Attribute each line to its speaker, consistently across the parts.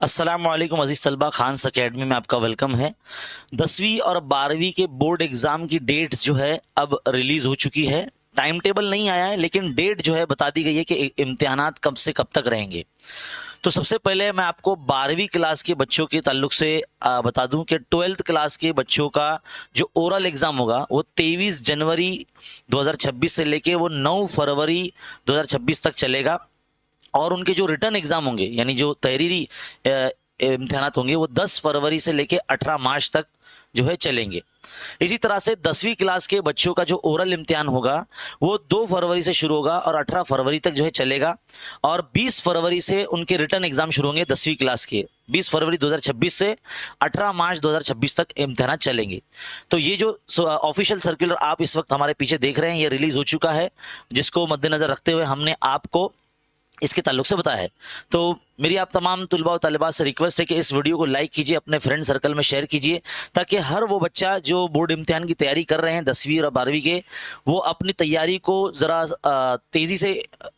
Speaker 1: अस्सलामुअलैकुम अज़ीज़ तलबा, खान्स अकेडमी में आपका वेलकम है। 10वीं और 12वीं के बोर्ड एग्ज़ाम की डेट्स जो है अब रिलीज़ हो चुकी है। टाइम टेबल नहीं आया है लेकिन डेट जो है बता दी गई है कि इम्तिहानात कब से कब तक रहेंगे। तो सबसे पहले मैं आपको 12वीं क्लास के बच्चों के ताल्लुक से बता दूं कि 12th क्लास के बच्चों का जो ओरल एग्ज़ाम होगा वो 23 जनवरी 2026 से लेके वो 9 फरवरी 2026 तक चलेगा। और उनके जो रिटर्न एग्जाम होंगे यानी जो तहरीरी इम्तिहानात होंगे वो 10 फरवरी से लेके 18 मार्च तक जो है चलेंगे। इसी तरह से 10वीं क्लास के बच्चों का जो ओरल इम्तिहान होगा वो 2 फरवरी से शुरू होगा और 18 फरवरी तक जो है चलेगा। और 20 फरवरी से उनके रिटर्न एग्जाम शुरू होंगे 10वीं क्लास के। 20 फरवरी 2026 से 18 मार्च 2026 तक इम्तिहान चलेंगे। तो ये जो ऑफिशियल सर्कुलर आप इस वक्त हमारे पीछे देख रहे हैं ये रिलीज हो चुका है, जिसको मद्देनजर रखते हुए हमने आपको इसके ताल्लुक से बताया है। तो मेरी आप तमाम तुलबा और तालिबात से रिक्वेस्ट है कि इस वीडियो को लाइक कीजिए, अपने फ्रेंड सर्कल में शेयर कीजिए, ताकि हर वो बच्चा जो बोर्ड इम्तिहान की तैयारी कर रहे हैं 10वीं और 12वीं के, वो अपनी तैयारी को ज़रा तेज़ी से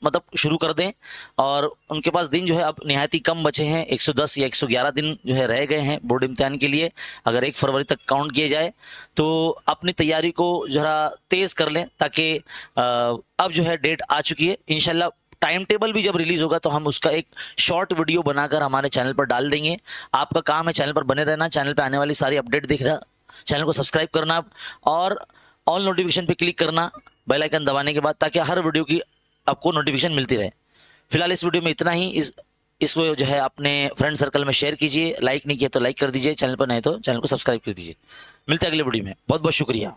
Speaker 1: मतलब शुरू कर दें। और उनके पास दिन जो है अब नहायत ही कम बचे हैं, 110 या 111 दिन जो है रह गए हैं बोर्ड इम्तिहान के लिए। अगर 1 फरवरी तक काउंट किए जाए तो अपनी तैयारी को ज़रा तेज़ कर लें, ताकि अब जो है डेट आ चुकी है। इंशाल्लाह टाइम टेबल भी जब रिलीज होगा तो हम उसका एक शॉर्ट वीडियो बनाकर हमारे चैनल पर डाल देंगे। आपका काम है चैनल पर बने रहना, चैनल पर आने वाली सारी अपडेट देखना, चैनल को सब्सक्राइब करना और ऑल नोटिफिकेशन पे क्लिक करना बेल आइकन दबाने के बाद, ताकि हर वीडियो की आपको नोटिफिकेशन मिलती रहे। फिलहाल इस वीडियो में इतना ही। इसको जो है अपने फ्रेंड सर्कल में शेयर कीजिए, लाइक नहीं किया तो लाइक कर दीजिए, चैनल पर नहीं तो चैनल को सब्सक्राइब कर दीजिए। मिलते हैं अगले वीडियो में। बहुत बहुत शुक्रिया।